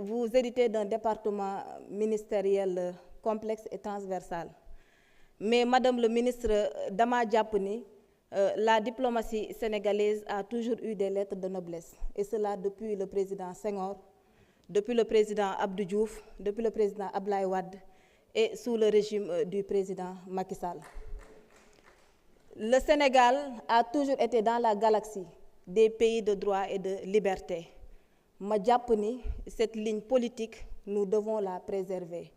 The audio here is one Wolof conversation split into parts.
vous héritez d'un département ministériel complexe et transversal. Mais Madame le ministre, dama jàpp ni la diplomatie sénégalaise a toujours eu des lettres de noblesse. Et cela depuis le président Senghor, depuis le président Abdou Diouf, depuis le président Ablaye Wade et sous le régime du président Macky Sall. Le Sénégal a toujours été dans la galaxie des pays de droit et de liberté. Ma jàpp ni cette ligne politique, nous devons la préserver.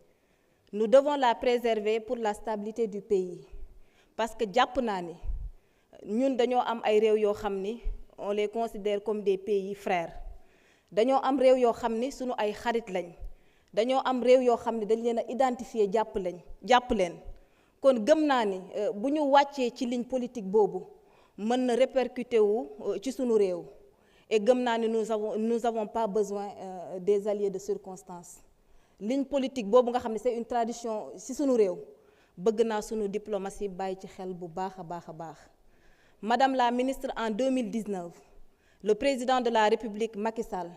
Nous devons la préserver pour la stabilité du pays. Parce que jàpp naa ni ñun dañoo am ay réew yoo xam ni on les considère comme des pays frères. Dañoo am réew yoo xam ni sunu ay xarit lañ. Dañoo am réew yoo xam ni dañ leen a identifier jàpp leen. Kon gëm naa ni bu ñu wàccee ci ligne politique boobu mën na répercuter wu ci sunu réew. Et gëm naa ni nous avons pas besoin des alliés de circonstance. Ligne politique boobu nga xam ne c'est une tradition ci sunu réew bëgg naa sunu diplomatie bàyyi ci xel bu baax a baax. Madame la ministre, en 2019 le président de la République Macky Sall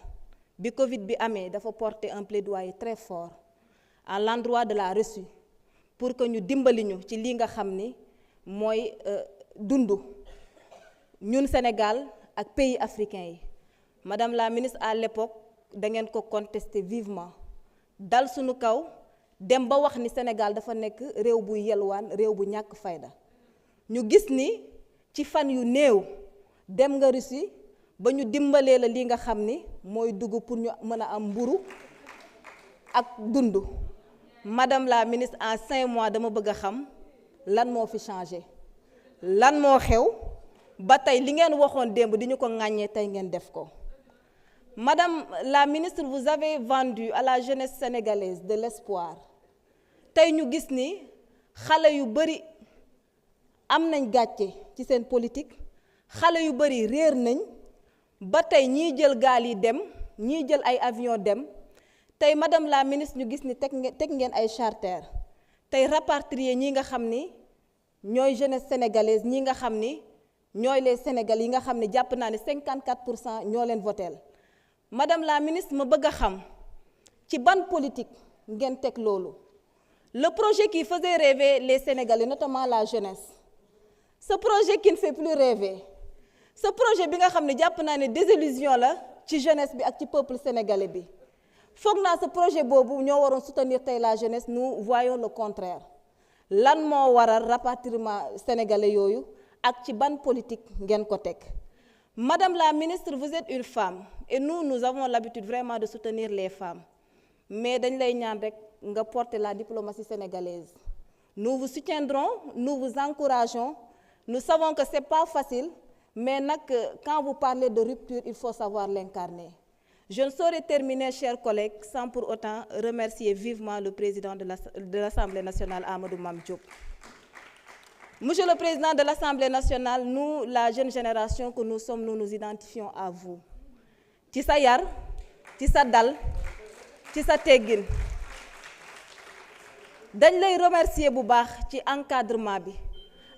bi Covid bi amee dafa porter un plaidoyer très fort à l'endroit de la Russie pour que ñu dimbali ñu ci li nga xam ni mooy dundu ñun Sénégal ak pays africains yi. Madame la ministre, à l'époque da ngeen ko contester vivement dal suñu kaw dem ba wax ni Sénégal dafa nekk réew bu yelwaan réew bu ñàkk fayda. Ñu gis ni ci fan yu néew dem nga Russie ba ñu dimbalee la li nga xam ni mooy dugg pour ñu mën a am mburu ak dund. Madame la ministre, en 5 mois dama bëgg a xam lan moo fi changé lan moo xew ba tey li ngeen waxoon démb di ñu ko ŋàññee tey ngeen def ko. Madame la ministre, vous avez vendu à la jeunesse sénégalaise de l'espoir. Tey ñu gis ni xale yu bari am nañ gàcce ci seen politique, xale yu bari réer nañ ba tey ñii jël gaal yi dem ñii jël ay avion dem. Tey Madame la ministre, ñu gis ni teg ngeen ay charter tey rapatrier ñi nga xam ni ñooy jeunesse sénégalaise ñi nga xam ni ñooy les Sénégalais yi nga xam ne jàpp naa ne 54% ñoo leen voteel. Madame la ministre, ma bëgg a xam ci ban politique ngeen teg loolu. Le projet qui faisait rêver les Sénégalais, notamment la jeunesse, ce projet qui ne fait plus rêver, ce projet bi nga xam ne jàpp naa ne désillusion la ci jeunesse bi ak ci peuple sénégalais bi. Foog naa ce projet boobu ñoo waroon soutenir tey la jeunesse, nous voyons le contraire. Lan moo waral rapatriement sénégalais yooyu ak ci ban politique ngeen ko teg. Madame la ministre, vous êtes une femme et nous avons l'habitude vraiment de soutenir les femmes. Mais dañ lay ñaan rek nga porter la diplomatie sénégalaise. Nous vous soutiendrons, nous vous encourageons. Nous savons que c'est pas facile, mais quand vous parlez de rupture, il faut savoir l'incarner. Je ne saurais terminer, chers collègues, sans pour autant remercier vivement le président de l'Assemblée nationale, Amadou Mame Diop. Monsieur le Président de l'Assemblée nationale, nous, la jeune génération que nous sommes, nous nous identifions à vous. Ci sa yar, ci sa dal, ci sa teggin. Dañ lay remercier bu baax ci encadrement bi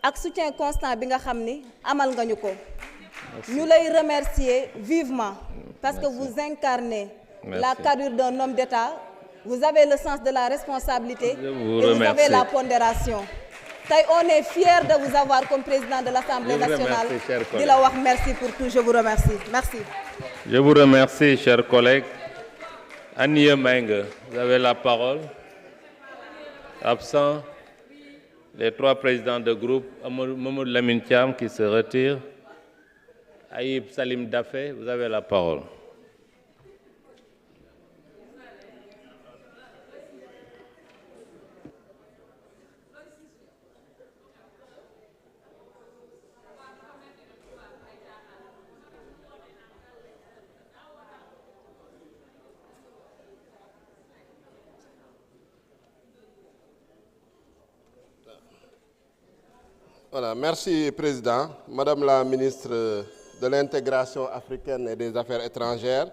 ak soutien constant bi nga xam ni amal nga ñu ko. Ñu lay remercier vivement parce que vous incarnez la carrure d'un homme d'État. Vous avez le sens de la responsabilité et vous avez la pondération. Tey on est fiers de vous avoir comme président de l'Assemblée nationale. Di la wax merci pour tout. Je vous remercie. Merci. Je vous remercie, chers collègues. Annie Meng, vous avez la parole. Absent, les 3 présidents de groupe, Mamadou Lamine Thiam qui se retire. Aïb Salim Dafé, vous avez la parole. Voilà, merci Président. Madame la ministre de l'Intégration africaine et des Affaires étrangères,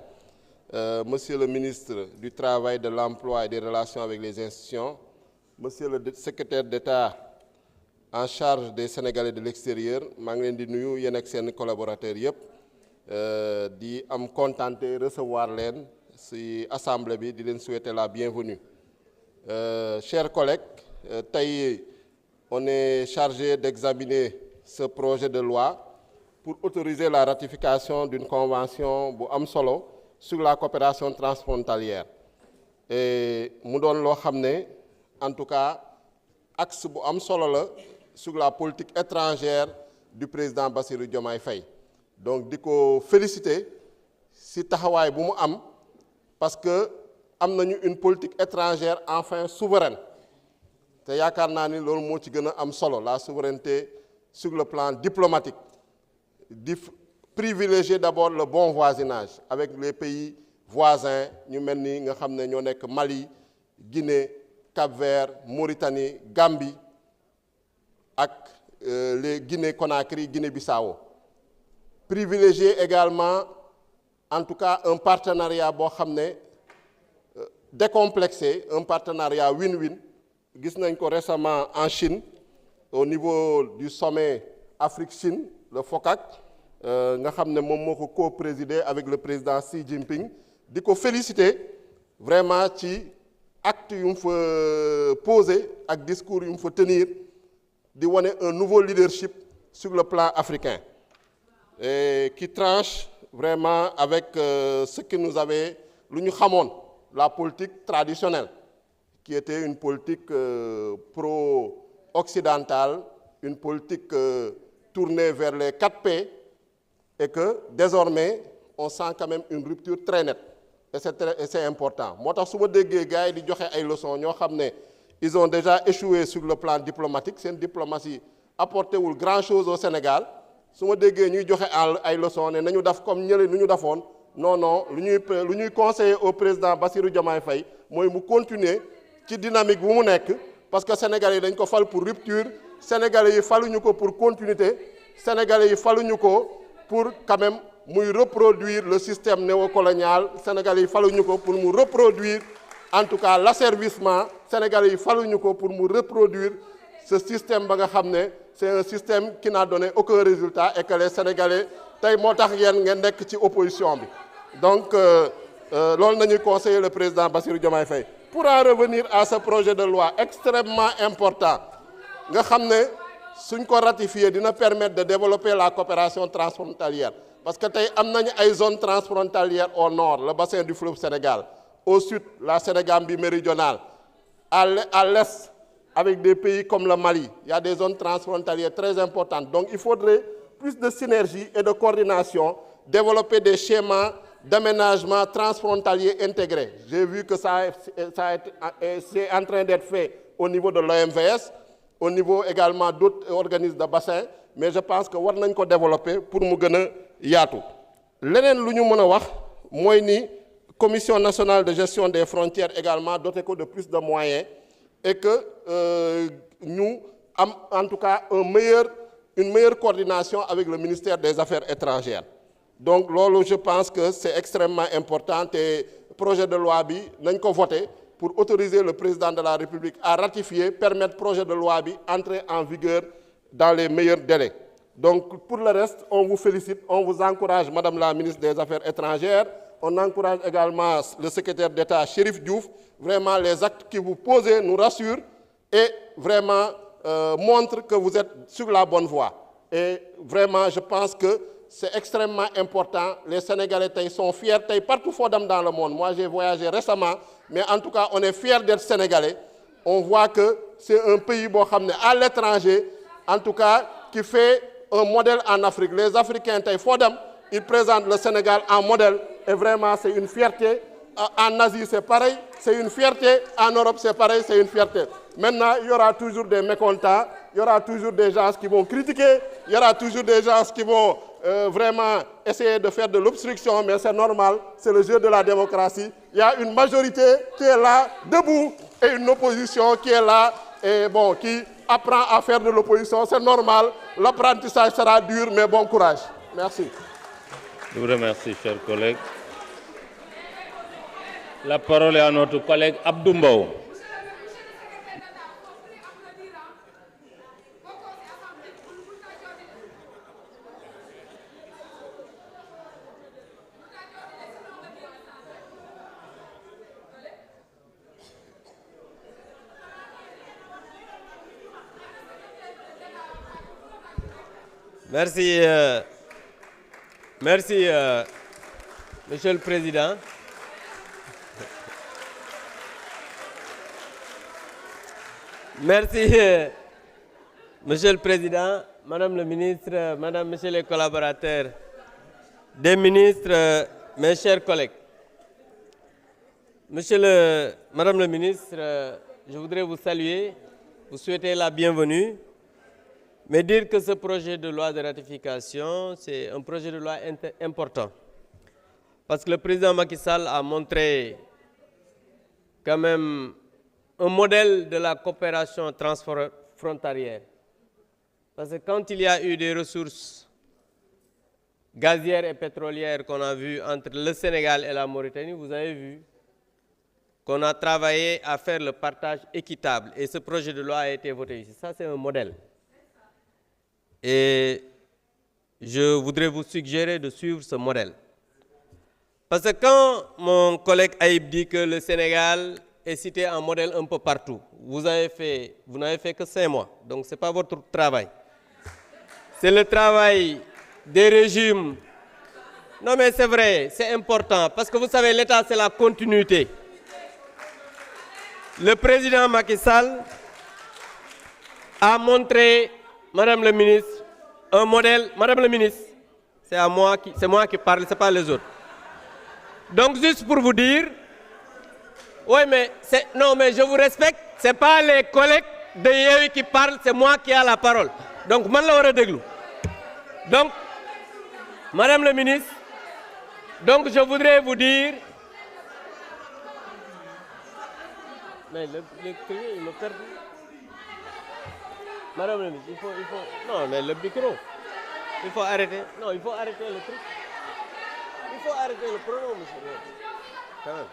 Monsieur le ministre du Travail, de l'Emploi et des Relations avec les institutions, Monsieur le secrétaire d'État en charge des Sénégalais de l'extérieur, maa ngi leen di nuyu yéen ak seen collaborateurs yëpp di am contenté recevoir leen ci assemblée bi di leen souhaiter la bienvenue. Chers collègues, tey on est chargé d'examiner ce projet de loi pour autoriser la ratification d'une convention bu am solo sur la coopération transfrontalière. Et mu doon loo xam ne en tout cas axe bu am solo la sur la politique étrangère du président Bassirou Diomaye Faye. Donc di ko féliciter ci taxawaay bu mu am parce que am nañu une politique étrangère enfin souveraine te yaakaar naa ni loolu moo ci gën a am solo, la souveraineté sur le plan diplomatique, di privilégier d'abord le bon voisinage avec les pays voisins ñu mel ni nga xam ne ñoo nekk Mali, Guinée, Cap-Vert, Mauritanie, Gambie ak les Guinée-Conakry, Guinée-Bissau. Privilégier également en tout cas un partenariat boo xam ne décomplexé, un partenariat win-win. Gis nañ ko récemment en Chine au niveau du sommet Afrique-Chine, le FOCAC, nga xam ne moom moo ko co-présidé avec le président Xi Jinping. Di ko féliciter vraiment ci acte yu mu fa posé ak discours yu mu fa tenir di wane un nouveau leadership sur le plan africain et qui tranche vraiment avec ce que nous avait lu ñu xamoon, la politique traditionnelle qui était une politique pro-occidentale, une politique tournée vers les 4P, et que désormais on sent quand même une rupture très nette et c'est important. Moo tax su ma déggee gars yi di joxe ay leçons ñoo xam ne ils ont déjà échoué sur le plan diplomatique, seen diplomatie apporté wul grand chose au Sénégal. Su ma déggee ñuy joxe ay leçons ne nañu def comme ñële nu ñu defoon, non lu ñuy conseiller au président Bassirou Diomaye Faye mooy mu continuer ci dynamique bu mu nekk, parce que Sénégalais yi dañ ko fal pour rupture, Sénégalais yi faluñu ko pour continuité, Sénégalais yi faluñu ko pour quand même muy reproduire le système néocolonial, Sénégalais yi faluñu ko pour mu reproduire en tout cas l'asservissement, Sénégalais yi faluñu ko pour mu reproduire ce système ba nga xam ne c'est un système qui n'a donné aucun résultat et que les Sénégalais tey moo tax yéen ngeen nekk ci opposition bi. Donc loolu nañuy conseiller le président Bassirou Diomaye Faye. Pour en revenir à ce projet de loi extrêmement important nga xam ne suñ ko ratifier dina permettre de développer la coopération transfrontalière, parce que tey am nañu ay zones transfrontalières au nord, le bassin du fleuve Sénégal, au sud la Sénégambie méridionale, à l'est avec des pays comme le Mali, il y a des zones transfrontalières très importantes. Donc il faudrait plus de synergie et de coordination, développer des schémas d'aménagement transfrontalier intégrés. J'ai vu que c'est en train d'être fait au niveau de l'OMVS, au niveau également d'autres organismes de bassin, mais je pense que war nañ ko développer pour mu gën a yaatu. Leneen lu ñu mën a wax mooy ni Commission nationale de gestion des frontières également doté ko de plus de moyens et que ñu am en tout cas une meilleure coordination avec le ministère des Affaires étrangères. Donc loolu je pense que c'est extrêmement important et projet de loi bi nañ ko voter pour autoriser le président de la République à ratifier, permettre projet de loi bi entrer en vigueur dans les meilleurs délais. Donc pour le reste, on vous félicite, on vous encourage, Madame la ministre des Affaires étrangères, on encourage également le secrétaire d'État Chérif Diouf. Vraiment les actes que vous posez nous rassurent et vraiment montrent que vous êtes sur la bonne voie. Et vraiment je pense que c'est extrêmement important. Les Sénégalais sont fiers partout dans le monde. Moi j'ai voyagé récemment, mais en tout cas on est fiers d'être Sénégalais. On voit que c'est un pays à l'étranger, en tout cas qui fait un modèle en Afrique. Les Africains ils présentent le Sénégal en modèle et vraiment c'est une fierté. En Asie c'est pareil, c'est une fierté. En Europe c'est pareil, c'est une fierté. Maintenant il y aura toujours des mécontents, il y aura toujours des gens qui vont critiquer, il y aura toujours des gens qui vont vraiment essayer de faire de l'obstruction, mais c'est normal, c'est le jeu de la démocratie. Il y a une majorité qui est là, debout, et une opposition qui est là, et bon, qui apprend à faire de l'opposition. C'est normal, l'apprentissage sera dur, mais bon courage. Merci. Je vous remercie, chers collègues. La parole est à notre collègue Abdou Mbow. Merci, Monsieur le Président. Merci, Monsieur le Président, Madame le Ministre, Madame, Messieurs les collaborateurs des ministres, mes chers collègues. Madame le Ministre, je voudrais vous saluer, vous souhaiter la bienvenue, mais dire que ce projet de loi de ratification, c'est un projet de loi important. Parce que le président Macky Sall a montré quand même un modèle de la coopération transfrontalière. Parce que quand il y a eu des ressources gazières et pétrolières qu'on a vues entre le Sénégal et la Mauritanie, vous avez vu qu'on a travaillé à faire le partage équitable. Et ce projet de loi a été voté ici. Ça, c'est un modèle. Et je voudrais vous suggérer de suivre ce modèle. Parce que quand mon collègue Aïb dit que le Sénégal est cité en modèle un peu partout, vous n'avez fait que 5 mois, donc ce n'est pas votre travail. C'est le travail des régimes. Non mais c'est vrai, c'est important, parce que vous savez, l'État c'est la continuité. Le président Macky Sall a montré, Madame le ministre, un modèle. Madame le ministre, c'est moi qui parle, ce n'est pas les autres. Donc juste pour vous dire, oui mais non mais je vous respecte, ce n'est pas les collègues de Yewwi qui parlent, c'est moi qui ai la parole. Donc man la wara déglu. Donc Madame le ministre, donc je voudrais vous dire, mais le il me perd. Madame le ministre, il faut non mais le micro, il faut arrêter, non il faut arrêter le truc. Il faut arrêter le pronom, monsieur. Quand même.